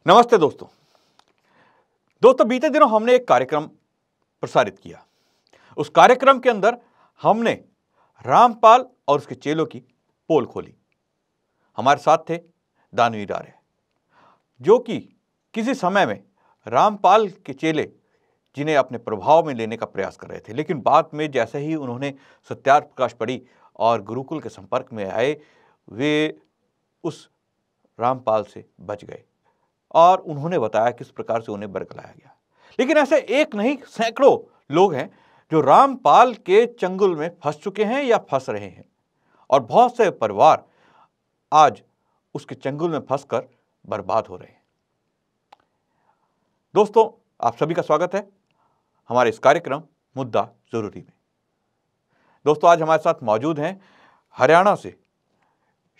नमस्ते दोस्तों बीते दिनों हमने एक कार्यक्रम प्रसारित किया। उस कार्यक्रम के अंदर हमने रामपाल और उसके चेलों की पोल खोली। हमारे साथ थे दानवीर आर्य, जो कि किसी समय में रामपाल के चेले जिन्हें अपने प्रभाव में लेने का प्रयास कर रहे थे, लेकिन बाद में जैसे ही उन्होंने सत्यार्थ प्रकाश पढ़ी और गुरुकुल के संपर्क में आए, वे उस रामपाल से बच गए और उन्होंने बताया किस प्रकार से उन्हें बरगलाया गया। लेकिन ऐसे एक नहीं, सैकड़ों लोग हैं जो रामपाल के चंगुल में फंस चुके हैं या फंस रहे हैं, और बहुत से परिवार आज उसके चंगुल में फंसकर बर्बाद हो रहे हैं। दोस्तों, आप सभी का स्वागत है हमारे इस कार्यक्रम मुद्दा जरूरी में। दोस्तों, आज हमारे साथ मौजूद हैं हरियाणा से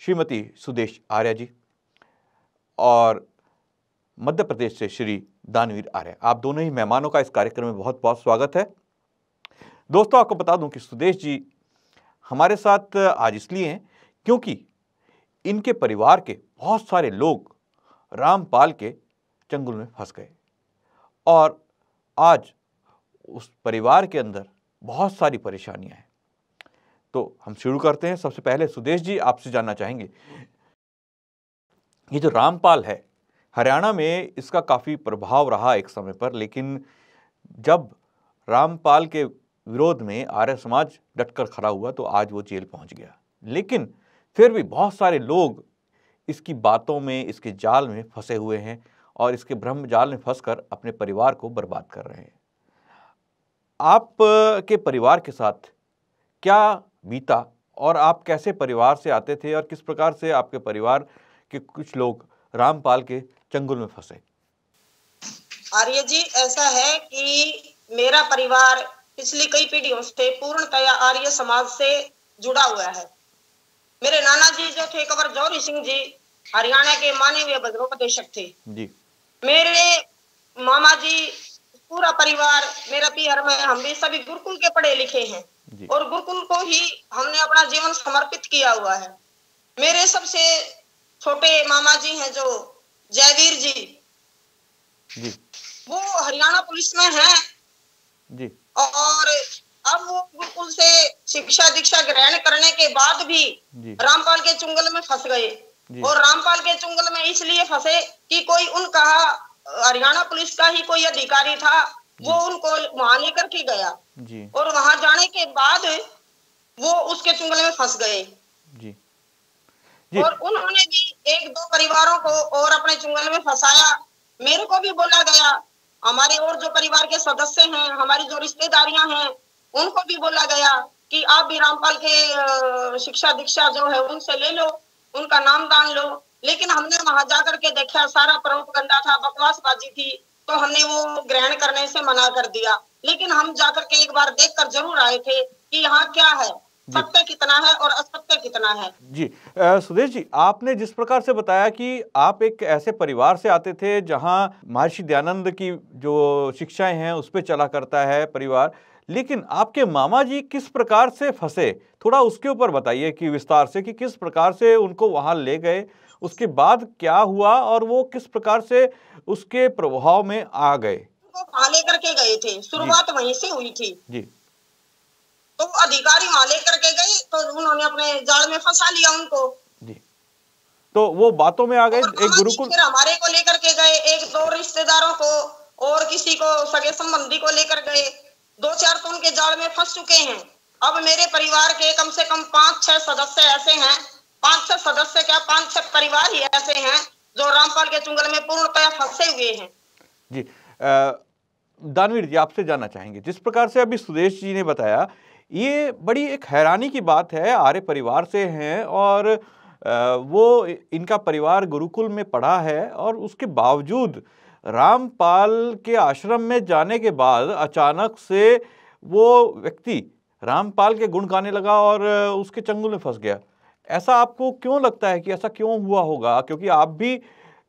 श्रीमती सुदेश आर्य जी और मध्य प्रदेश से श्री दानवीर आर्य। आप दोनों ही मेहमानों का इस कार्यक्रम में बहुत बहुत स्वागत है। दोस्तों, आपको बता दूं कि सुदेश जी हमारे साथ आज इसलिए हैं क्योंकि इनके परिवार के बहुत सारे लोग रामपाल के चंगुल में फंस गए और आज उस परिवार के अंदर बहुत सारी परेशानियां हैं। तो हम शुरू करते हैं। सबसे पहले सुदेश जी, आपसे जानना चाहेंगे, ये जो रामपाल है, हरियाणा में इसका काफ़ी प्रभाव रहा एक समय पर, लेकिन जब रामपाल के विरोध में आर्य समाज डटकर खड़ा हुआ तो आज वो जेल पहुंच गया। लेकिन फिर भी बहुत सारे लोग इसकी बातों में, इसके जाल में फंसे हुए हैं और इसके ब्रह्म जाल में फंसकर अपने परिवार को बर्बाद कर रहे हैं। आप के परिवार के साथ क्या बीता और आप कैसे परिवार से आते थे और किस प्रकार से आपके परिवार के कुछ लोग रामपाल के चंगुल में फंसे? आर्य जी, ऐसा है कि मेरा परिवार पिछली कई पीढ़ियों से पूर्णतया आर्य समाज से जुड़ा हुआ है। मेरे नाना जी जो थे कंवर जौहरी सिंह जी, हरियाणा के माननीय बज्रोपदेशक थे जी। मेरे मामा जी, पूरा परिवार, मेरा पियर में, हम भी सभी गुरुकुल के पढ़े लिखे हैं और गुरुकुल को ही हमने अपना जीवन समर्पित किया हुआ है। मेरे सबसे छोटे मामा जी हैं जो जयवीर जी, वो हरियाणा पुलिस में हैं जी। और अब वो गुरुकुल से शिक्षा दीक्षा ग्रहण करने के बाद भी रामपाल के चुंगल में फंस गए। और रामपाल के चुंगल में इसलिए फंसे कि कोई उनका हरियाणा पुलिस का ही कोई अधिकारी था, वो उनको वहां लेकर के गया और वहां जाने के बाद वो उसके चुंगल में फंस गए और उन्होंने भी एक दो परिवारों को और अपने चुंगल में फंसाया। मेरे को भी बोला गया, हमारे और जो परिवार के सदस्य हैं, हमारी जो रिश्तेदारियां हैं, उनको भी बोला गया कि आप भी रामपाल के शिक्षा दीक्षा जो है उनसे ले लो, उनका नाम दान लो। लेकिन हमने वहां जाकर के देखा, सारा प्रोपगंडा था, बकवासबाजी थी, तो हमने वो ग्रहण करने से मना कर दिया। लेकिन हम जाकर के एक बार देख कर जरूर आए थे कि यहाँ क्या है, सत्य कितना है और असत्य कितना है जी। सुदेश जी, आपने जिस प्रकार से बताया कि आप एक ऐसे परिवार से आते थे जहां महर्षि दयानंद की जो शिक्षाएं हैं उस पर चला करता है परिवार, लेकिन आपके मामा जी किस प्रकार से फंसे, थोड़ा उसके ऊपर बताइए कि विस्तार से, कि किस प्रकार से उनको वहां ले गए, उसके बाद क्या हुआ और वो किस प्रकार से उसके प्रभाव में आ गए। वहां लेकर के गए थे, शुरुआत वहीं से हुई थी जी। तो अधिकारी वहां लेकर के गए तो उन्होंने अपने जाल में फंसा लिया उनको जी। तो वो बातों में आ गए। एक गुरुकुल फिर हमारे को लेकर के गए, एक दो रिश्तेदारों को और किसी को सगे संबंधी को लेकर गए, दो चार तो उनके जाल में फंस चुके हैं। अब मेरे परिवार के कम से कम 5-6 सदस्य ऐसे हैं, 5-6 सदस्य क्या, 5-6 परिवार ही ऐसे हैं जो रामपाल के चुंगल में पूर्णतया फंसे हुए हैं जी। दानवीर जी, आपसे जानना चाहेंगे, जिस प्रकार से अभी सुदेश जी ने बताया, ये बड़ी एक हैरानी की बात है। आर्य परिवार से हैं और वो, इनका परिवार गुरुकुल में पढ़ा है और उसके बावजूद रामपाल के आश्रम में जाने के बाद अचानक से वो व्यक्ति रामपाल के गुण गाने लगा और उसके चंगुल में फंस गया। ऐसा आपको क्यों लगता है कि ऐसा क्यों हुआ होगा? क्योंकि आप भी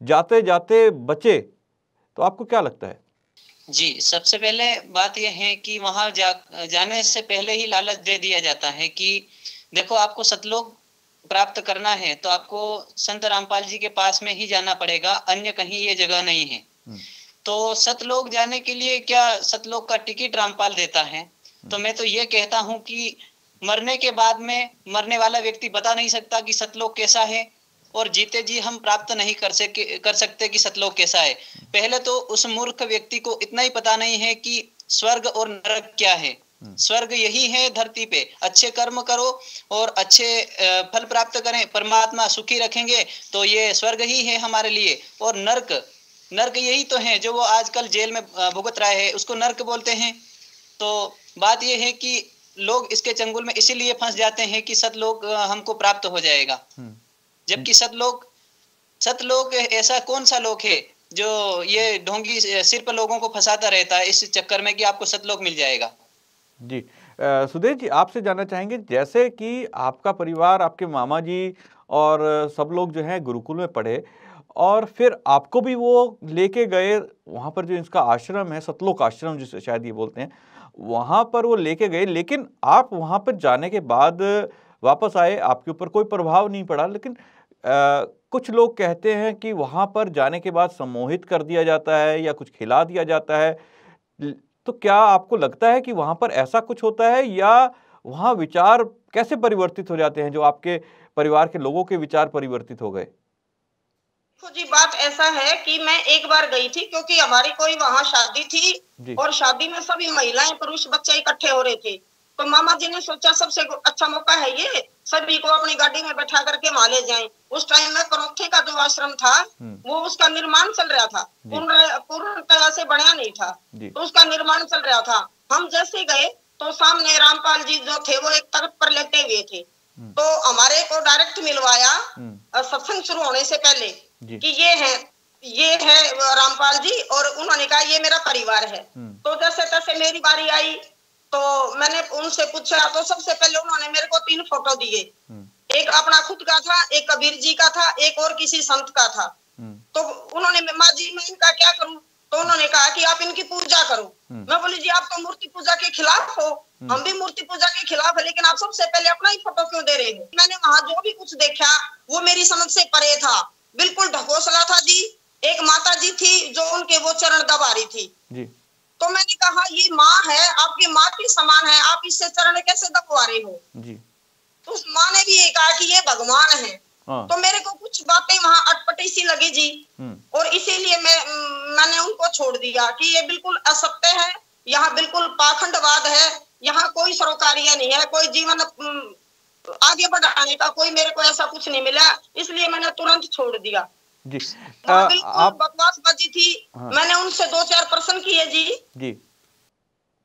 जाते जाते बचे, तो आपको क्या लगता है? जी, सबसे पहले बात यह है कि वहां जाने से पहले ही लालच दे दिया जाता है कि देखो, आपको सतलोक प्राप्त करना है तो आपको संत रामपाल जी के पास में ही जाना पड़ेगा, अन्य कहीं ये जगह नहीं है। तो सतलोक जाने के लिए क्या सतलोक का टिकट रामपाल देता है? तो मैं तो ये कहता हूँ कि मरने के बाद में मरने वाला व्यक्ति बता नहीं सकता कि सतलोक कैसा है, और जीते जी हम प्राप्त नहीं कर सकते कि सतलोक कैसा है। पहले तो उस मूर्ख व्यक्ति को इतना ही पता नहीं है कि स्वर्ग और नरक क्या है। स्वर्ग यही है धरती पे, अच्छे कर्म करो और अच्छे फल प्राप्त करें, परमात्मा सुखी रखेंगे तो ये स्वर्ग ही है हमारे लिए। और नर्क यही तो है जो वो आजकल जेल में भुगत रहा है, उसको नर्क बोलते हैं। तो बात ये है कि लोग इसके चंगुल में इसीलिए फंस जाते हैं कि सतलोक हमको प्राप्त हो जाएगा, जबकि सतलोक ऐसा कौन सा लोक है जो ये ढोंगी सिर पर लोगों को फंसाता रहता है इस चक्कर में कि आपको सतलोक मिल जाएगा। जी सुदेश जी, आपसे जानना चाहेंगे, जैसे कि आपका परिवार, आपके मामा जी और सब लोग जो हैं गुरुकुल में पढ़े और फिर आपको भी वो लेके गए वहाँ पर, जो इसका आश्रम है सतलोक आश्रम जिसे शायद ये बोलते हैं, वहाँ पर वो लेके गए, लेकिन आप वहाँ पर जाने के बाद वापस आए, आपके ऊपर कोई प्रभाव नहीं पड़ा। लेकिन कुछ लोग कहते हैं कि वहाँ पर जाने के बाद सम्मोहित कर दिया जाता है या कुछ खिला दिया जाता है। तो क्या आपको लगता है कि वहाँ पर ऐसा कुछ होता है, या वहाँ विचार कैसे परिवर्तित हो जाते हैं, जो आपके परिवार के लोगों के विचार परिवर्तित हो गए? जी, बात ऐसा है कि मैं एक बार गई थी क्योंकि हमारी कोई वहाँ शादी थी और शादी में सभी महिलाएं पुरुष बच्चे इकट्ठे हो रहे थे। तो मामा जी ने सोचा सबसे अच्छा मौका है ये, सभी को अपनी गाड़ी में बैठा करके वहां ले जाएं। उस टाइम में करोखे का जो आश्रम था वो उसका निर्माण चल रहा था, पूर्ण तरह से बना नहीं था, तो उसका निर्माण चल रहा था। हम जैसे गए तो सामने रामपाल जी जो थे वो एक तख्त पर लेटे हुए थे, तो हमारे को डायरेक्ट मिलवाया सत्संग शुरू होने से पहले कि ये है रामपाल जी, और उन्होंने कहा ये मेरा परिवार है। तो जैसे तैसे मेरी बारी आई तो मैंने उनसे पूछा, तो सबसे पहले उन्होंने मेरे को 3 फोटो दिए, एक अपना खुद का था, एक कबीर जी का था, एक और किसी संत का था। तो उन्होंने, माँ जी मैं इनका क्या करूं? तो उन्होंने कहा कि आप इनकी पूजा करो। मैं बोली जी आप तो मूर्ति पूजा के खिलाफ हो, हम भी मूर्ति पूजा के खिलाफ है, लेकिन आप सबसे पहले अपना ही फोटो क्यों दे रहे हो? मैंने वहां जो भी कुछ देखा वो मेरी समझ से परे था, बिल्कुल ढकोसला था जी। एक माता जी थी जो उनके वो चरण दबा रही थी जी। तो मैंने कहा ये माँ है, आपकी माँ के समान है, आप इससे चरण कैसे दबवा रहे हो जी? तो उस माँ ने भी ये कहा कि ये भगवान है। तो मेरे को कुछ बातें वहां अटपटी सी लगी जी, और इसीलिए मैंने उनको छोड़ दिया कि ये बिल्कुल असत्य है, यहाँ बिल्कुल पाखंडवाद है, यहाँ कोई सरोकारिया नहीं है, कोई जीवन आगे बढ़ाने का कोई मेरे को ऐसा कुछ नहीं मिला, इसलिए मैंने तुरंत छोड़ दिया जी। बिल्कुल बकवास बाजी थी। मैंने उनसे 2-4 प्रश्न किए जी।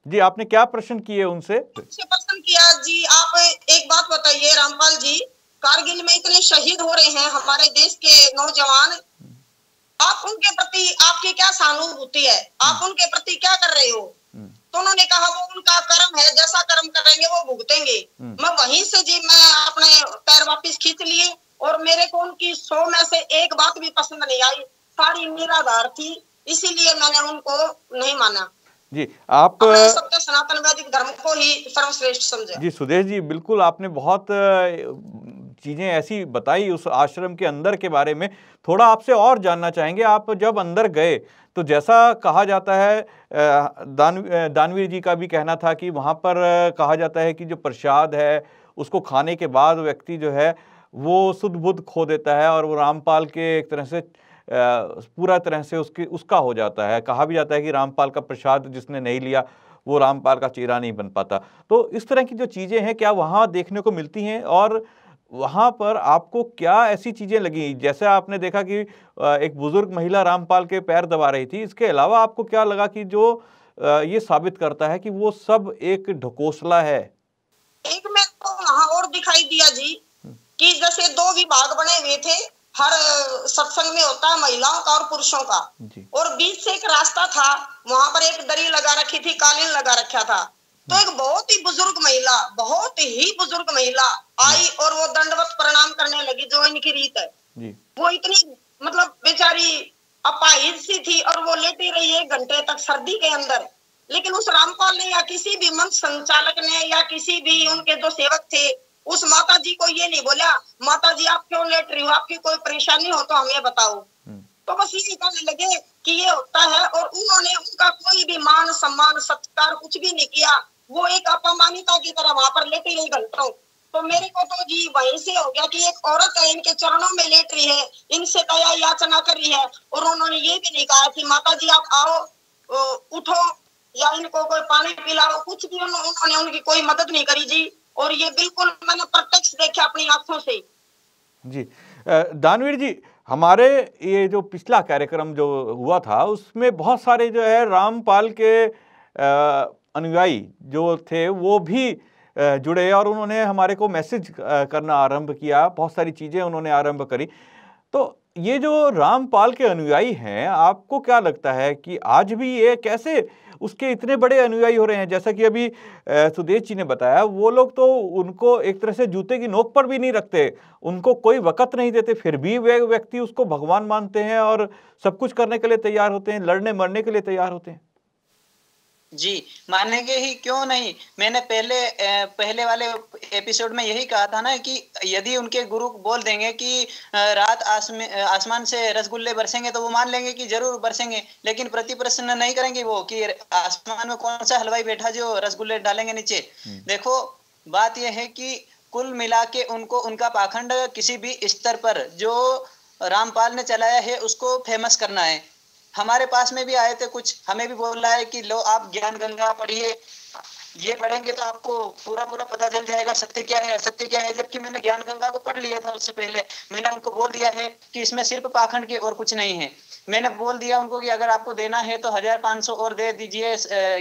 जी आपने क्या प्रश्न किए उनसे? प्रश्न किया जी, आप एक बात बताइए रामपाल जी, कारगिल में इतने शहीद हो रहे हैं हमारे देश के नौजवान, आप उनके प्रति आपकी क्या सहानुभूति है, आप उनके प्रति क्या कर रहे हो? तो उन्होंने कहा वो उनका कर्म है, जैसा कर्म करेंगे वो भुगतेंगे। मैं वहीं से जी मैं अपने पैर वापस खींच लिए, और मेरे को उनकी 100 में से एक बात भी पसंद नहीं आई, सारी निराधार थी, इसीलिए मैंने उनको नहीं माना जी। आप सत्य सनातन वैदिक धर्म को ही सर्वश्रेष्ठ समझा जी। सुदेश जी, बिल्कुल आपने बहुत चीजें ऐसी बताई उस आश्रम के अंदर के बारे में। थोड़ा आपसे और जानना चाहेंगे, आप जब अंदर गए तो जैसा कहा जाता है, दानवीर जी का भी कहना था कि वहाँ पर कहा जाता है कि जो प्रसाद है उसको खाने के बाद व्यक्ति जो है वो सुध बुध खो देता है, और वो रामपाल के एक तरह से पूरा तरह से उसका हो जाता है। कहा भी जाता है कि रामपाल का प्रसाद जिसने नहीं लिया वो रामपाल का चेहरा नहीं बन पाता। तो इस तरह की जो चीज़ें हैं क्या वहाँ देखने को मिलती हैं, और वहाँ पर आपको क्या ऐसी चीज़ें लगी? जैसे आपने देखा कि एक बुजुर्ग महिला रामपाल के पैर दबा रही थी, इसके अलावा आपको क्या लगा कि जो ये साबित करता है कि वो सब एक ढकोसला है? एक में तो वहाँ और दिखाई दिया जी कि जैसे 2 विभाग बने हुए थे, हर सत्संग में होता है महिलाओं का और पुरुषों का, और बीच से एक रास्ता था, वहां पर एक दरी लगा रखी थी, कालीन लगा रखा था। तो एक बहुत ही बुजुर्ग महिला आई और वो दंडवत प्रणाम करने लगी, जो इनकी रीत है जी। वो इतनी मतलब बेचारी अपाहिज सी थी, और वो लेटी रही 1 घंटे तक सर्दी के अंदर। लेकिन उस रामपाल ने या किसी भी मंच संचालक ने या किसी भी उनके जो सेवक थे उस माता जी को ये नहीं बोला माता जी आप क्यों लेट रही हो, आपकी कोई परेशानी हो तो हमें बताओ। तो बस यही कहने लगे कि ये होता है, और उन्होंने उनका कोई भी मान सम्मान सत्कार कुछ भी नहीं किया। वो एक अपमानिता की तरह वहां पर लेटी रही घंटों। तो मेरे को तो जी वहीं से हो गया कि एक औरत है, इनके चरणों में लेट रही है, इनसे दया याचना कर रही है, और उन्होंने ये भी नहीं कहा कि माता जी आप आओ उठो या इनको कोई पानी पिलाओ, कुछ भी उन्होंने उनकी कोई मदद नहीं करी जी। और ये बिल्कुल मैंने प्रत्यक्ष देखा अपनी आंखों से जी। दानवीर जी, हमारे ये जो पिछला कार्यक्रम जो हुआ था उसमें बहुत सारे जो है रामपाल के अनुयायी जो थे वो भी जुड़े और उन्होंने हमारे को मैसेज करना आरंभ किया, बहुत सारी चीज़ें उन्होंने आरंभ करी। तो ये जो रामपाल के अनुयायी हैं, आपको क्या लगता है कि आज भी ये कैसे उसके इतने बड़े अनुयायी हो रहे हैं? जैसा कि अभी सुदेश जी ने बताया, वो लोग तो उनको एक तरह से जूते की नोक पर भी नहीं रखते, उनको कोई वक़्त नहीं देते, फिर भी वे व्यक्ति उसको भगवान मानते हैं और सब कुछ करने के लिए तैयार होते हैं, लड़ने मरने के लिए तैयार होते हैं। जी, मानेंगे ही क्यों नहीं। मैंने पहले वाले एपिसोड में यही कहा था ना कि यदि उनके गुरु बोल देंगे कि रात आसमान से रसगुल्ले बरसेंगे तो वो मान लेंगे कि जरूर बरसेंगे, लेकिन प्रति प्रश्न नहीं करेंगे वो कि आसमान में कौन सा हलवाई बैठा जो रसगुल्ले डालेंगे नीचे। देखो, बात यह है कि कुल मिला के उनको उनका पाखंड किसी भी स्तर पर जो रामपाल ने चलाया है उसको फेमस करना है। हमारे पास में भी आए थे कुछ, हमें भी बोल रहा है कि लो आप ज्ञान गंगा पढ़िए, ये पढ़ेंगे तो आपको पूरा पता चल जाएगा सत्य क्या है असत्य क्या है। जबकि मैंने ज्ञान गंगा को पढ़ लिया था उससे पहले। मैंने उनको बोल दिया है कि इसमें सिर्फ पाखंड के और कुछ नहीं है। मैंने बोल दिया उनको कि अगर आपको देना है तो 1500 और दे दीजिए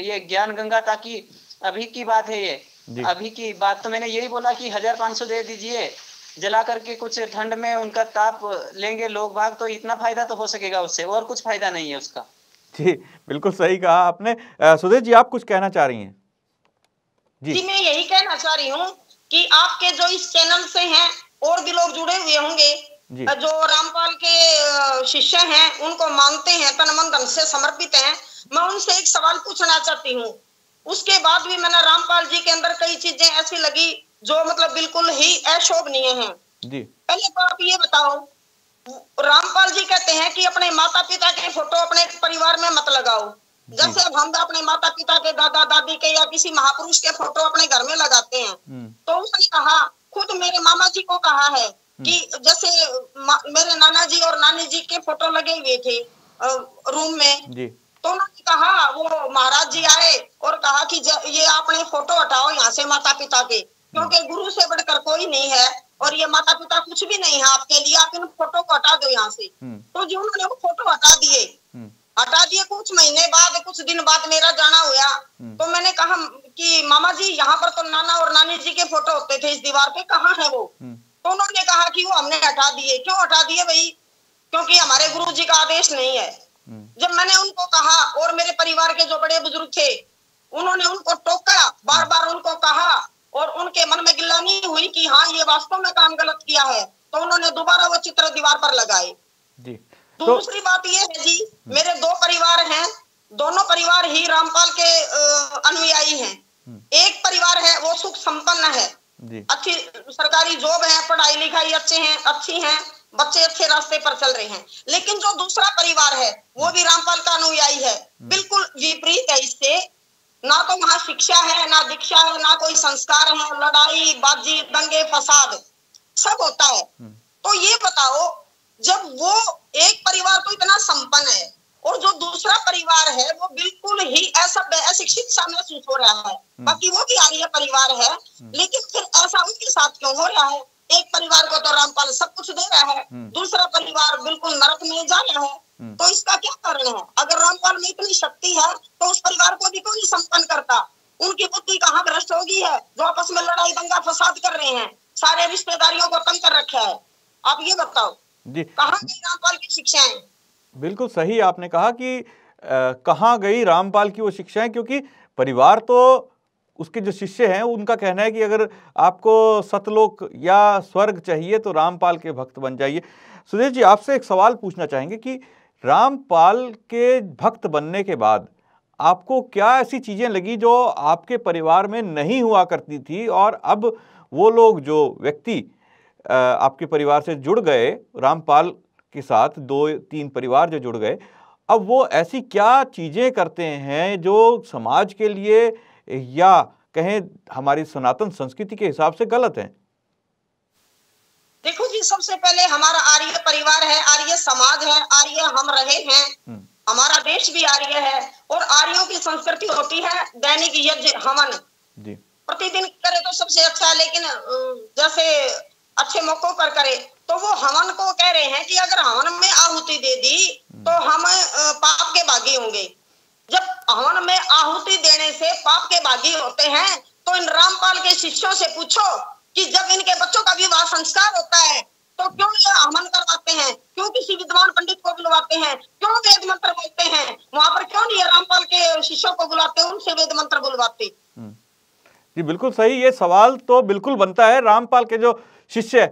ये ज्ञान गंगा, ताकि अभी की बात है ये, अभी की बात। तो मैंने यही बोला कि 1500 दे दीजिए, जला करके कुछ ठंड में उनका ताप लेंगे लोग बाग, तो इतना फायदा तो हो सकेगा उससे, और कुछ फायदा नहीं है उसका। जी, बिल्कुल सही कहा आपने। सुदेश जी, आप कुछ कहना चाह रही हैं? जी, मैं यही कहना चाह रही हूँ कि आपके जो इस चैनल से हैं और भी लोग जुड़े हुए होंगे जो रामपाल के शिष्य हैं, उनको मानते हैं, तन मन धन से समर्पित हैं। मैं उनसे एक सवाल पूछना चाहती हूँ। उसके बाद भी मैंने रामपाल जी के अंदर कई चीजें ऐसी लगी जो मतलब बिल्कुल ही अशोभनीय हैं। पहले तो आप ये बताओ, रामपाल जी कहते हैं कि अपने माता पिता के फोटो अपने परिवार में मत लगाओ। जैसे अब हम अपने माता पिता के दादा दादी के या किसी महापुरुष के फोटो अपने घर में लगाते हैं, तो उसने कहा, खुद मेरे मामा जी को कहा है कि जैसे मेरे नाना जी और नानी जी के फोटो लगे हुए थे रूम में, तो उन्होंने कहा, वो महाराज जी आए और कहा कि ये आपने फोटो हटाओ यहाँ से माता पिता के, क्योंकि गुरु से बढ़कर कोई नहीं है और ये माता पिता कुछ भी नहीं है आपके लिए, आप इन फोटो को हटा दो यहाँ से। तो जो उन्होंने वो फोटो हटा दिए। कुछ महीने बाद, कुछ दिन बाद मेरा जाना हुआ, तो मैंने कहा कि मामा जी यहाँ पर तो नाना और नानी जी के फोटो होते थे इस दीवार पे, कहाँ है वो? तो उन्होंने कहा कि वो हमने हटा दिए। क्यों हटा दिए भाई? क्योंकि हमारे गुरु जी का आदेश नहीं है। जब मैंने उनको कहा, और मेरे परिवार के जो बड़े बुजुर्ग थे उन्होंने उनको टोका, बार बार उनको कहा, और उनके मन में गिलानी हुई कि हाँ ये वास्तव में काम गलत किया है, तो उन्होंने दोबारा वो चित्र दीवार पर लगाए। दूसरी बात ये है जी, मेरे 2 परिवार हैं, दोनों परिवार ही रामपाल के अनुयायी हैं। एक परिवार है वो सुख संपन्न है, अच्छी सरकारी जॉब है, पढ़ाई लिखाई अच्छी है, बच्चे अच्छे रास्ते पर चल रहे हैं। लेकिन जो दूसरा परिवार है वो भी रामपाल का अनुयायी है, बिल्कुल विपरीत है इससे। ना तो वहां शिक्षा है, ना दीक्षा है, ना कोई संस्कार है, लड़ाई बाजी दंगे फसाद सब होता है। तो ये बताओ, जब वो एक परिवार तो इतना संपन्न है और जो दूसरा परिवार है वो बिल्कुल ही ऐसा अशिक्षित सा महसूस हो रहा है, बाकी वो भी आर्य परिवार है, लेकिन फिर ऐसा उनके साथ क्यों हो रहा है? एक परिवार को तो रामपाल सब कुछ दे रहा है, दूसरा परिवार बिल्कुल नरक में जा रहा है। तो इसका क्या कारण है? अगर रामपाल में इतनी शक्ति है तो उस परिवार को भी कोई नहीं संपन्न करता। उनकी बुद्धि कहाँ भ्रष्ट होगी है जो आपस में लड़ाई दंगा फसाद कर रहे हैं, सारे रिश्तेदारियों को तंग कर रखा है। आप ये बताओ जी, कहाँ गई रामपाल की शिक्षाएं? बिल्कुल सही आपने कहा कि कहाँ गई रामपाल की वो शिक्षाएं, क्योंकि परिवार तो उसके जो शिष्य हैं उनका कहना है कि अगर आपको सतलोक या स्वर्ग चाहिए तो रामपाल के भक्त बन जाइए। सुदेश जी, आपसे एक सवाल पूछना चाहेंगे कि रामपाल के भक्त बनने के बाद आपको क्या ऐसी चीज़ें लगी जो आपके परिवार में नहीं हुआ करती थी, और अब वो लोग जो व्यक्ति आपके परिवार से जुड़ गए, रामपाल के साथ 2-3 परिवार जो जुड़ गए, अब वो ऐसी क्या चीज़ें करते हैं जो समाज के लिए या कहें हमारी सनातन संस्कृति के हिसाब से गलत हैं? देखो जी, सबसे पहले हमारा आर्य परिवार है, आर्य समाज है, आर्य हम रहे हैं, हमारा देश भी आर्य है, और आर्यों की संस्कृति होती है दैनिक यज्ञ हवन जी, प्रतिदिन करे तो सबसे अच्छा है, लेकिन जैसे अच्छे मौकों पर करे तो वो हवन को कह रहे हैं कि अगर हवन में आहुति दे दी तो हम पाप के भागी होंगे। जब हवन में आहुति देने से पाप के भागी होते हैं तो इन रामपाल के शिष्यों से पूछो कि जब इनके बच्चों का विवाह संस्कार होता है तो क्यों ये हवन करवाते हैं, क्यों किसी विद्वान पंडित को बुलवाते हैं, क्यों वेद मंत्र बोलते हैं, वहां पर क्यों नहीं रामपाल के शिष्यों को बुलाते, उनसे वेद मंत्र बुलवाते। जी बिल्कुल सही, ये सवाल तो बिल्कुल बनता है। रामपाल के जो शिष्य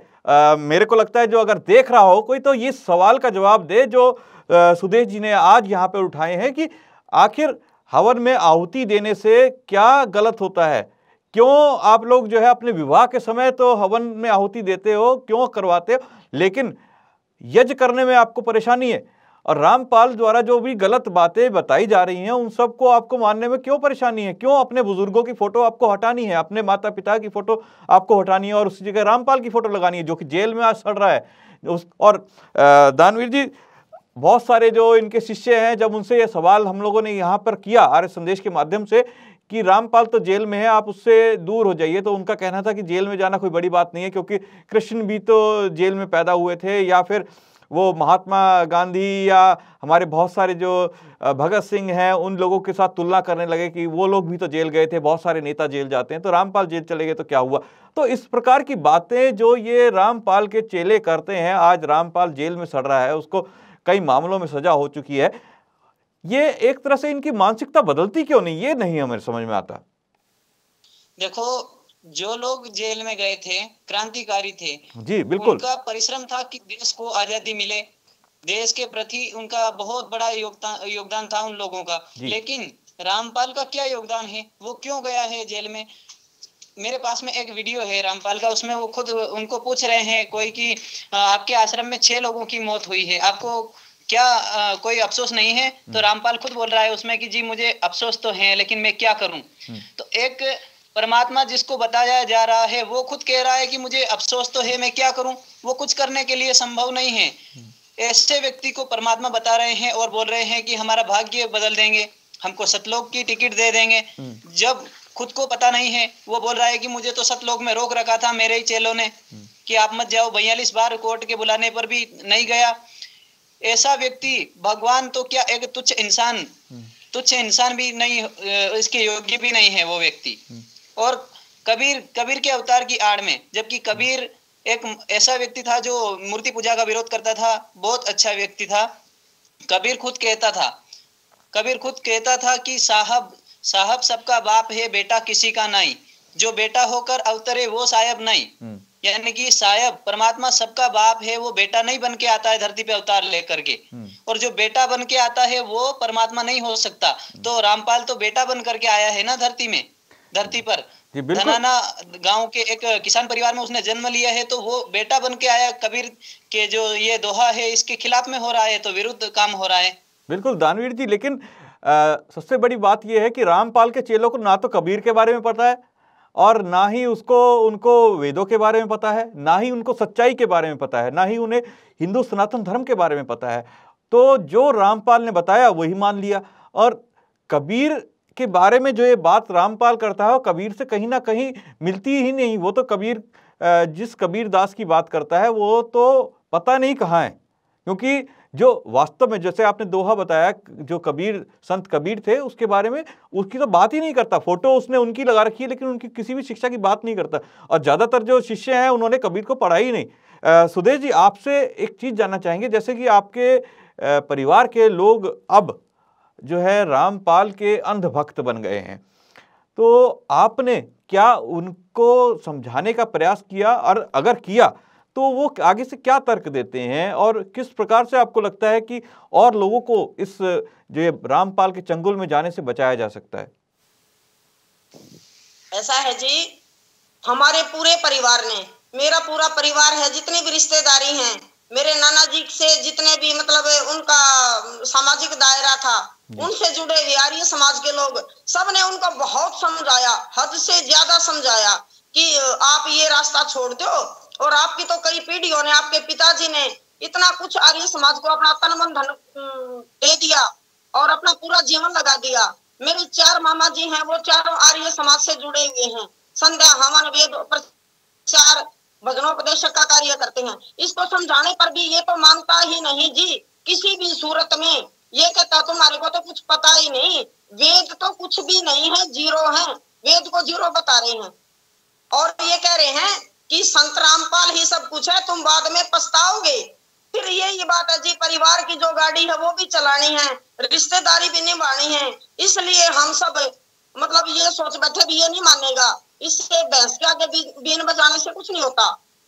मेरे को लगता है जो अगर देख रहा हो कोई तो ये सवाल का जवाब दे जो सुदेश जी ने आज यहाँ पे उठाए हैं कि आखिर हवन में आहुति देने से क्या गलत होता है, क्यों आप लोग जो है अपने विवाह के समय तो हवन में आहुति देते हो, क्यों करवाते हो, लेकिन यज्ञ करने में आपको परेशानी है, और रामपाल द्वारा जो भी गलत बातें बताई जा रही हैं उन सबको आपको मानने में क्यों परेशानी है, क्यों अपने बुजुर्गों की फोटो आपको हटानी है, अपने माता पिता की फोटो आपको हटानी है और उसी जगह रामपाल की फोटो लगानी है जो कि जेल में आज सड़ रहा है। और दानवीर जी, बहुत सारे जो इनके शिष्य हैं, जब उनसे ये सवाल हम लोगों ने यहाँ पर किया आर्य संदेश के माध्यम से कि रामपाल तो जेल में है, आप उससे दूर हो जाइए, तो उनका कहना था कि जेल में जाना कोई बड़ी बात नहीं है क्योंकि कृष्ण भी तो जेल में पैदा हुए थे, या फिर वो महात्मा गांधी या हमारे बहुत सारे जो भगत सिंह हैं उन लोगों के साथ तुलना करने लगे कि वो लोग भी तो जेल गए थे, बहुत सारे नेता जेल जाते हैं, तो रामपाल जेल चले गए तो क्या हुआ। तो इस प्रकार की बातें जो ये रामपाल के चेले करते हैं, आज रामपाल जेल में सड़ रहा है, उसको कई मामलों में सजा हो चुकी है, ये एक तरह से इनकी मानसिकता बदलती क्यों नहीं, ये नहीं हमें समझ में आता। देखो, जो लोग जेल में गए थे क्रांतिकारी थे जी बिल्कुल, उनका परिश्रम था कि देश को आजादी मिले, देश के प्रति उनका बहुत बड़ा योगदान था उन लोगों का। लेकिन रामपाल का क्या योगदान है, वो क्यों गया है जेल में। मेरे पास में एक वीडियो है रामपाल का, उसमें वो खुद उनको पूछ रहे हैं कोई कि आपके आश्रम में 6 लोगों की मौत हुई है, आपको क्या कोई अफसोस नहीं है। तो रामपाल खुद बोल रहा है उसमें कि जी मुझे अफसोस तो है लेकिन मैं क्या करूं। तो एक परमात्मा जिसको बताया जा रहा है वो खुद कह रहा है कि मुझे अफसोस तो है, मैं क्या करूं, वो कुछ करने के लिए संभव नहीं है। ऐसे व्यक्ति को परमात्मा बता रहे हैं और बोल रहे हैं कि हमारा भाग्य बदल देंगे, हमको सतलोक की टिकट दे देंगे, जब खुद को पता नहीं है। वो बोल रहा है कि मुझे तो सतलोक में रोक रखा था मेरे ही चेलों ने कि आप मत जाओ, 42 बार कोर्ट के बुलाने पर भी नहीं गया। ऐसा व्यक्ति भगवान तो क्या एक तुच्छ इंसान भी नहीं, इसके योग्य भी नहीं है वो व्यक्ति। और कबीर के अवतार की आड़ में, जबकि कबीर एक ऐसा व्यक्ति था जो मूर्ति पूजा का विरोध करता था, बहुत अच्छा व्यक्ति था। कबीर खुद कहता था कि साहब सबका बाप है, बेटा किसी का नहीं, जो बेटा होकर अवतरे वो साहब नहीं। यानी कि साहब परमात्मा सबका बाप है, वो बेटा नहीं बन के आता है धरती पे अवतार लेकर के, और जो बेटा बन के आता है वो परमात्मा नहीं हो सकता। तो रामपाल तो बेटा बन करके आया है ना धरती पर। धनाना गांव के एक किसान परिवार में उसने जन्म लिया है, तो वो बेटा बन के आया। कबीर के जो ये दोहा है इसके खिलाफ में हो रहा है, तो विरुद्ध काम हो रहा है। बिल्कुल दानवीर जी, लेकिन सबसे बड़ी बात यह है कि रामपाल के चेलों को ना तो कबीर के बारे में पता है और ना ही उनको वेदों के बारे में पता है, ना ही उनको सच्चाई के बारे में पता है, ना ही उन्हें हिंदू सनातन धर्म के बारे में पता है। तो जो रामपाल ने बताया वही मान लिया, और कबीर के बारे में जो ये बात रामपाल करता है वो कबीर से कहीं ना कहीं मिलती ही नहीं। वो तो कबीर जिस कबीर दास की बात करता है वो तो पता नहीं कहाँ है, क्योंकि जो वास्तव में जैसे आपने दोहा बताया जो कबीर संत कबीर थे उसके बारे में उसकी तो बात ही नहीं करता। फोटो उसने उनकी लगा रखी है लेकिन उनकी किसी भी शिक्षा की बात नहीं करता, और ज़्यादातर जो शिष्य हैं उन्होंने कबीर को पढ़ा ही नहीं। सुदेश जी, आपसे एक चीज़ जानना चाहेंगे, जैसे कि आपके परिवार के लोग अब जो है रामपाल के अंधभक्त बन गए हैं, तो आपने क्या उनको समझाने का प्रयास किया, और अगर किया तो वो आगे से क्या तर्क देते हैं और किस प्रकार से आपको लगता है कि और लोगों को इस जो ये रामपाल के चंगुल में जाने से बचाया जा सकता है? ऐसा है जी, हमारे पूरे परिवार ने, मेरा पूरा परिवार है, जितनी भी रिश्तेदारी हैं, मेरे नाना जी से जितने भी मतलब उनका सामाजिक दायरा था, उनसे जुड़े हुए आर्य समाज के लोग, सबने उनको बहुत समझाया, हद से ज्यादा समझाया कि आप ये रास्ता छोड़ दो। और आपकी तो कई पीढ़ियों ने, आपके पिताजी ने इतना कुछ आर्य समाज को अपना तन मन धन दे दिया और अपना पूरा जीवन लगा दिया। मेरे 4 मामा जी हैं, वो चारों आर्य समाज से जुड़े हुए हैं, संध्या हवन वेद प्रचार भजनोपदेशक का कार्य करते हैं। इसको समझाने पर भी ये तो मानता ही नहीं जी, किसी भी सूरत में। ये कहता तुम्हारे को तो कुछ पता ही नहीं, वेद तो कुछ भी नहीं है, जीरो है, वेद को जीरो बता रहे हैं। और ये कह रहे हैं कि संत रामपाल ही सब कुछ है, तुम बाद में पछताओगे। फिर ये बात है जी, परिवार की जो गाड़ी है वो भी चलानी है, रिश्तेदारी भी निभानी है, इसलिए हम सब मतलब ये सोच बैठे भी ये नहीं मानेगा, इससे भैंस के आगे बीन बजाने से कुछ नहीं होता,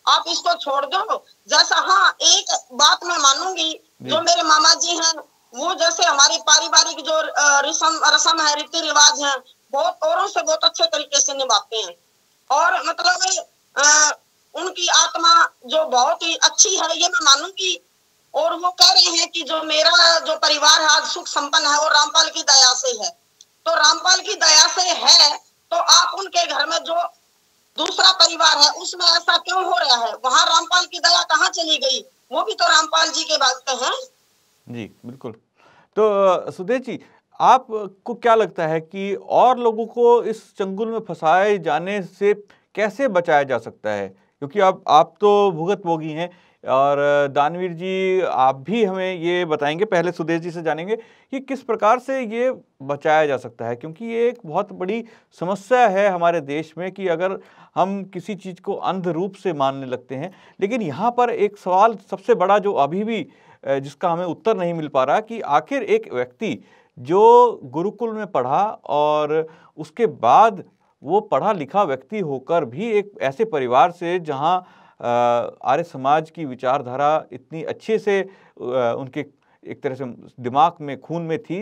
आप इसको छोड़ दो। जैसा हाँ, एक बात मैं मानूंगी, जो मेरे मामा जी हैं वो जैसे हमारी पारिवारिक जो रस्म है, रीति रिवाज है, बहुत औरों से बहुत अच्छे तरीके से निभाते हैं। और मतलब उनकी आत्मा जो बहुत ही अच्छी है, ये मैं मानूंगी। और वो कह रहे हैं कि जो मेरा जो परिवार है आज सुख संपन्न है, वो रामपाल की दया से है। तो रामपाल की दया से है, तो आप उनके घर में जो दूसरा परिवार है उसमें ऐसा क्यों हो रहा है? वहां रामपाल की दया कहाँ चली गई? वो भी तो रामपाल जी के भक्त हैं। जी बिल्कुल। तो सुदेश जी, आपको क्या लगता है कि और लोगों को इस चंगुल में फंसाए जाने से कैसे बचाया जा सकता है? क्योंकि आप तो भुगतभोगी हैं और दानवीर जी आप भी हमें ये बताएंगे। पहले सुदेश जी से जानेंगे कि किस प्रकार से ये बचाया जा सकता है, क्योंकि ये एक बहुत बड़ी समस्या है हमारे देश में कि अगर हम किसी चीज़ को अंध रूप से मानने लगते हैं। लेकिन यहाँ पर एक सवाल सबसे बड़ा जो अभी भी जिसका हमें उत्तर नहीं मिल पा रहा कि आखिर एक व्यक्ति जो गुरुकुल में पढ़ा और उसके बाद वो पढ़ा लिखा व्यक्ति होकर भी एक ऐसे परिवार से जहाँ आर्य समाज की विचारधारा इतनी अच्छे से उनके एक तरह से दिमाग में खून में थी,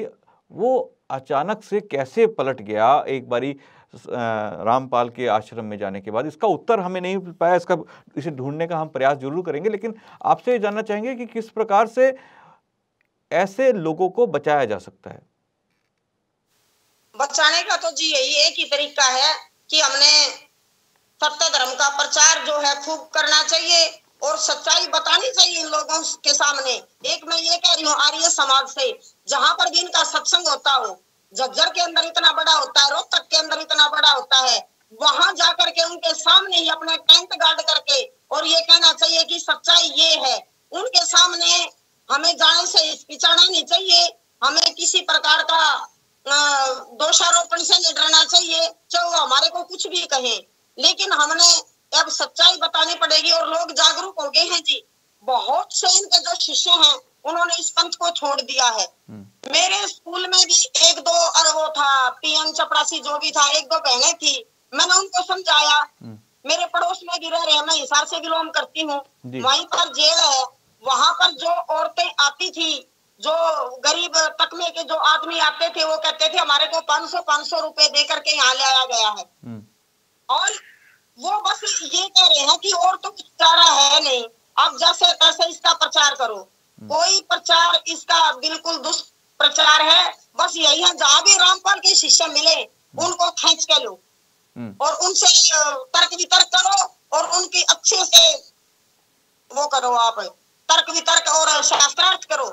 वो अचानक से कैसे पलट गया एक बारी रामपाल के आश्रम में जाने के बाद? इसका उत्तर हमें नहीं मिल पाया, इसे ढूंढने का हम प्रयास जरूर करेंगे। लेकिन आपसे जानना चाहेंगे कि किस प्रकार से ऐसे लोगों को बचाया जा सकता है? बचाने का तो जी यही एक ही तरीका है कि हमने सत्य धर्म का प्रचार जो है खूब करना चाहिए और सच्चाई बतानी चाहिए इन लोगों के सामने। एक मैं ये कह रही हूँ, आर्य समाज से जहां पर भी इनका सत्संग होता हो, झज्जर के अंदर इतना बड़ा होता है, रोहतक के अंदर इतना बड़ा होता है, वहां जाकर के उनके सामने ही अपने टेंट गार्ड करके और ये कहना चाहिए कि सच्चाई ये है। उनके सामने हमें जाने से हिचकिचाना नहीं चाहिए, हमें किसी प्रकार का दोषारोपण से नहीं डरना चाहिए, चाहे वो हमारे को कुछ भी कहे, लेकिन हमने अब सच्चाई बतानी पड़ेगी। और लोग जागरूक हो गए हैं जी, बहुत से इनके जो शिष्य हैं उन्होंने इस पंथ को छोड़ दिया है। मेरे स्कूल में भी 1-2 वो था पीएन चपरासी जो भी था, 1-2 बहनें थी, मैंने उनको समझाया। मेरे पड़ोस में भी रह रहे हैं, मैं हिसार से बिलोंग करती हूँ, वहीं पर जेल है, वहां पर जो औरतें आती थी, जो गरीब तकमे के जो आदमी आते थे, वो कहते थे हमारे को 500 रुपए दे करके यहाँ ले आया गया है। और वो बस ये कह रहे हैं कि और तो कुछ चारा है नहीं, अब जैसे तैसे इसका प्रचार करो। कोई प्रचार इसका बिल्कुल दुष्प्रचार है। बस यही है, जहां भी रामपाल के शिष्य मिले उनको खींच के लो और उनसे तर्क वितर्क करो और उनकी अच्छे से वो करो, आप तर्क वितर्क और शास्त्रार्थ करो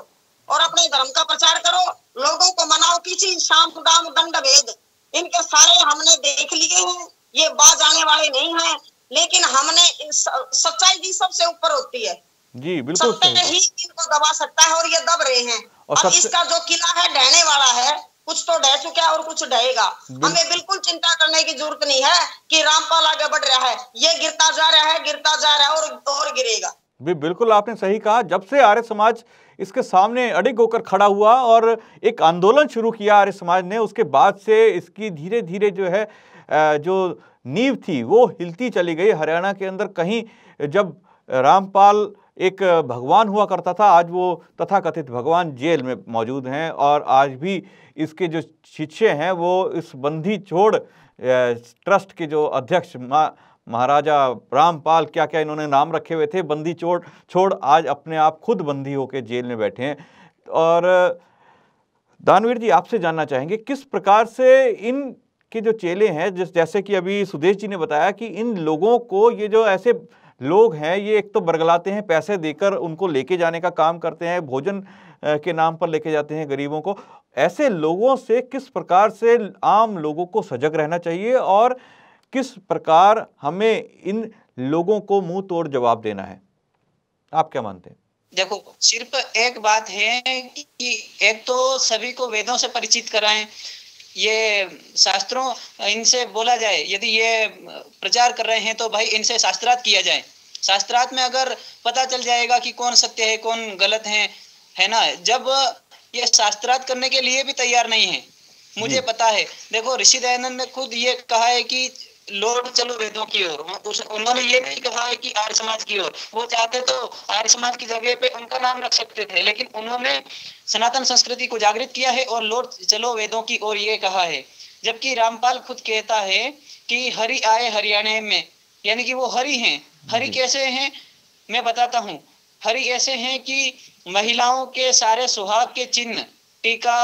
और अपने धर्म का प्रचार करो, लोगों को मनाओ। किसी शाम दाम दंड भेद इनके सारे हमने देख लिए हैं, ये बाज आने वाले नहीं हैं, लेकिन हमने सच्चाई भी सबसे ऊपर होती है जी, बिल्कुल सत्य ही इनको दबा सकता है और ये दब रहे हैं। और इसका जो किला है ढहने वाला है, कुछ तो ढह चुका है और कुछ ढहेगा। हमें बिल्कुल चिंता करने की जरूरत नहीं है कि रामपाल आगे बढ़ रहा है, ये गिरता जा रहा है, गिरता जा रहा है और गिरेगा। बिल्कुल आपने सही कहा। जब से आर्य समाज इसके सामने अडिग होकर खड़ा हुआ और एक आंदोलन शुरू किया आर्य समाज ने, उसके बाद से इसकी धीरे धीरे जो है जो नींव थी वो हिलती चली गई। हरियाणा के अंदर कहीं जब रामपाल एक भगवान हुआ करता था, आज वो तथाकथित भगवान जेल में मौजूद हैं और आज भी इसके जो शिष्य हैं वो इस बंदी छोड़ ट्रस्ट के जो अध्यक्ष महाराजा रामपाल, क्या क्या इन्होंने नाम रखे हुए थे, बंदी छोड़ आज अपने आप खुद बंदी होकर जेल में बैठे हैं। और दानवीर जी, आपसे जानना चाहेंगे किस प्रकार से इन के जो चेले हैं, जैसे कि अभी सुदेश जी ने बताया कि इन लोगों को, ये जो ऐसे लोग हैं, ये एक तो बरगलाते हैं, पैसे देकर उनको लेके जाने का काम करते हैं, भोजन के नाम पर लेके जाते हैं गरीबों को। ऐसे लोगों से किस प्रकार से आम लोगों को सजग रहना चाहिए और किस प्रकार हमें इन लोगों को मुंह तोड़ जवाब देना है, आप क्या मानते हैं? देखो, सिर्फ एक बात है कि एक तो सभी को वेदों से परिचित कराएं, ये शास्त्रों इनसे बोला जाए, यदि ये प्रचार कर रहे हैं तो भाई इनसे शास्त्रार्थ किया जाए। शास्त्रार्थ में अगर पता चल जाएगा कि कौन सत्य है कौन गलत है ना। जब ये शास्त्रार्थ करने के लिए भी तैयार नहीं है, मुझे पता है। देखो, ऋषि दयानंद ने खुद ये कहा है कि लौट चलो वेदों की ओर। उन्होंने ये नहीं कहा है कि आर्य समाज की ओर। वो चाहते तो आर्य समाज की जगह पे उनका नाम रख सकते थे, लेकिन उन्होंने सनातन संस्कृति को जागृत किया है और लौट चलो वेदों की ओर ये कहा है। जबकि रामपाल खुद कहता है कि हरि आए हरियाणा में, यानी कि वो हरि हैं। हरि कैसे हैं मैं बताता हूँ। हरि ऐसे हैं कि महिलाओं के सारे सुहाग के चिन्ह, टीका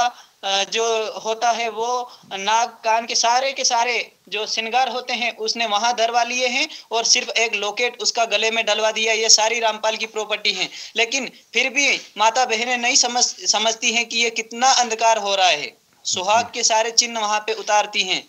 जो होता है, वो नाक कान के सारे जो श्रृंगार होते हैं उसने वहां धरवा लिए हैं और सिर्फ एक लॉकेट उसका गले में डलवा दिया। ये सारी रामपाल की प्रॉपर्टी है। लेकिन फिर भी माता बहनें नहीं समझती हैं कि ये कितना अंधकार हो रहा है। सुहाग के सारे चिन्ह वहां पे उतारती हैं।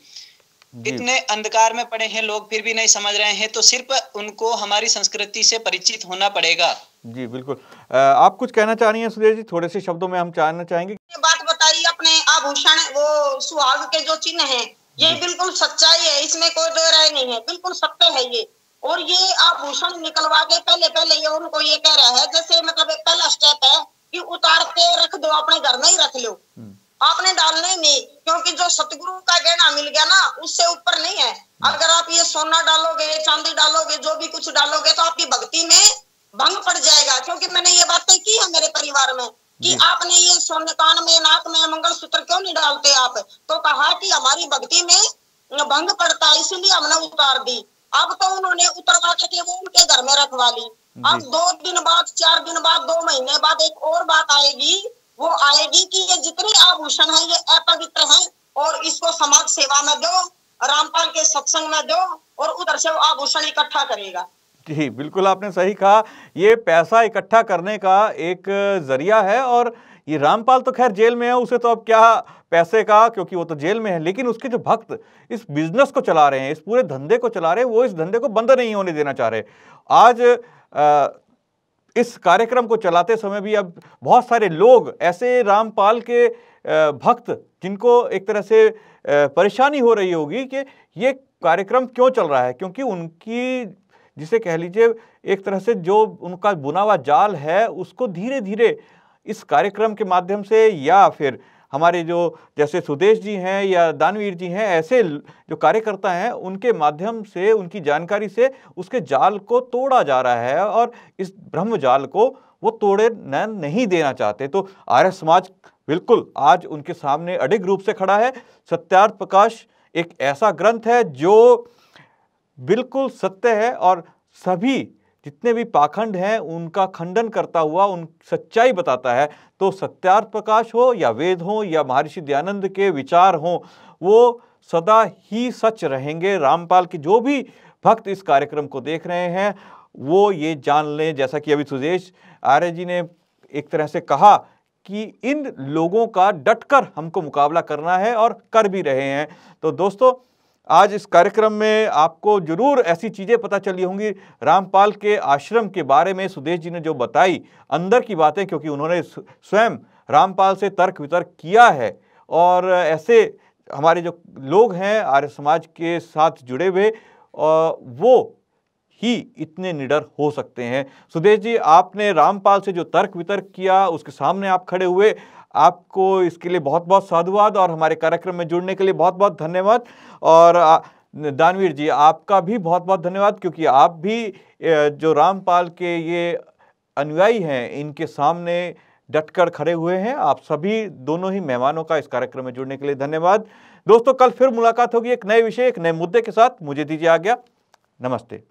इतने अंधकार में पड़े हैं लोग, फिर भी नहीं समझ रहे हैं। तो सिर्फ उनको हमारी संस्कृति से परिचित होना पड़ेगा। जी बिल्कुल। आप कुछ कहना चाह रही हैं सुदेश जी? थोड़े से शब्दों में हम जानना चाहेंगे। बात बताइए, अपने आभूषण वो सुहाग के जो चिन्ह हैं, ये बिल्कुल सच्चाई है, इसमें कोई दो राय नहीं है, बिल्कुल सत्य है ये। और ये आभूषण निकलवा के पहले ये उनको ये कह रहा है, जैसे मतलब पहला स्टेप है कि उतार के रख दो, अपने घर में ही रख लो, आपने डालने नहीं, क्योंकि जो सतगुरु का गहना मिल गया ना, उससे ऊपर नहीं है। अगर आप ये सोना डालोगे, चांदी डालोगे, जो भी कुछ डालोगे, तो आपकी भक्ति में भंग पड़ जाएगा। क्योंकि मैंने ये बातें की है मेरे परिवार में कि आपने ये सोने कान में, नाक में मंगलसूत्र क्यों नहीं डालते आप? तो कहा कि हमारी भक्ति में भंग पड़ता है, इसलिए हमने उतार दी। अब तो उन्होंने उतरवा करके वो उनके घर में रखवा ली। अब 2 दिन बाद, 4 दिन बाद, 2 महीने बाद एक और बात आएगी, वो आएगी कि ये जितने आभूषण हैं ये अपवित्र हैं और इसको समाज सेवा में दो, रामपाल के सत्संग में दो, और उधर से वो आभूषण इकट्ठा करेगा। जी बिल्कुल, आपने सही कहा। ये पैसा इकट्ठा करने का एक जरिया है। और ये रामपाल तो खैर जेल में है, उसे तो अब क्या पैसे का, क्योंकि वो तो जेल में है। लेकिन उसके जो भक्त इस बिजनेस को चला रहे हैं, इस पूरे धंधे को चला रहे हैं, वो इस धंधे को बंद नहीं होने देना चाह रहे। आज इस कार्यक्रम को चलाते समय भी अब बहुत सारे लोग ऐसे रामपाल के भक्त, जिनको एक तरह से परेशानी हो रही होगी कि ये कार्यक्रम क्यों चल रहा है, क्योंकि उनकी, जिसे कह लीजिए एक तरह से जो उनका बुना हुआ जाल है, उसको धीरे धीरे इस कार्यक्रम के माध्यम से, या फिर हमारे जो जैसे सुदेश जी हैं या दानवीर जी हैं, ऐसे जो कार्यकर्ता हैं, उनके माध्यम से, उनकी जानकारी से उसके जाल को तोड़ा जा रहा है और इस ब्रह्म जाल को वो तोड़े नहीं देना चाहते। तो आर्य समाज बिल्कुल आज उनके सामने अडिग रूप से खड़ा है। सत्यार्थ प्रकाश एक ऐसा ग्रंथ है जो बिल्कुल सत्य है और सभी जितने भी पाखंड हैं उनका खंडन करता हुआ उन सच्चाई बताता है। तो सत्यार्थ प्रकाश हो या वेद हो या महर्षि दयानंद के विचार हो, वो सदा ही सच रहेंगे। रामपाल के जो भी भक्त इस कार्यक्रम को देख रहे हैं वो ये जान लें, जैसा कि अभी सुदेश आर्य जी ने एक तरह से कहा कि इन लोगों का डटकर हमको मुकाबला करना है और कर भी रहे हैं। तो दोस्तों, आज इस कार्यक्रम में आपको जरूर ऐसी चीज़ें पता चली होंगी रामपाल के आश्रम के बारे में। सुदेश जी ने जो बताई अंदर की बातें, क्योंकि उन्होंने स्वयं रामपाल से तर्क वितर्क किया है और ऐसे हमारे जो लोग हैं आर्य समाज के साथ जुड़े हुए, वो ही इतने निडर हो सकते हैं। सुदेश जी, आपने रामपाल से जो तर्क वितर्क किया, उसके सामने आप खड़े हुए, आपको इसके लिए बहुत बहुत साधुवाद और हमारे कार्यक्रम में जुड़ने के लिए बहुत बहुत धन्यवाद। और दानवीर जी, आपका भी बहुत बहुत धन्यवाद, क्योंकि आप भी जो रामपाल के ये अनुयायी हैं, इनके सामने डटकर खड़े हुए हैं। आप सभी दोनों ही मेहमानों का इस कार्यक्रम में जुड़ने के लिए धन्यवाद। दोस्तों, कल फिर मुलाकात होगी एक नए विषय, एक नए मुद्दे के साथ। मुझे दीजिए आज्ञा। नमस्ते।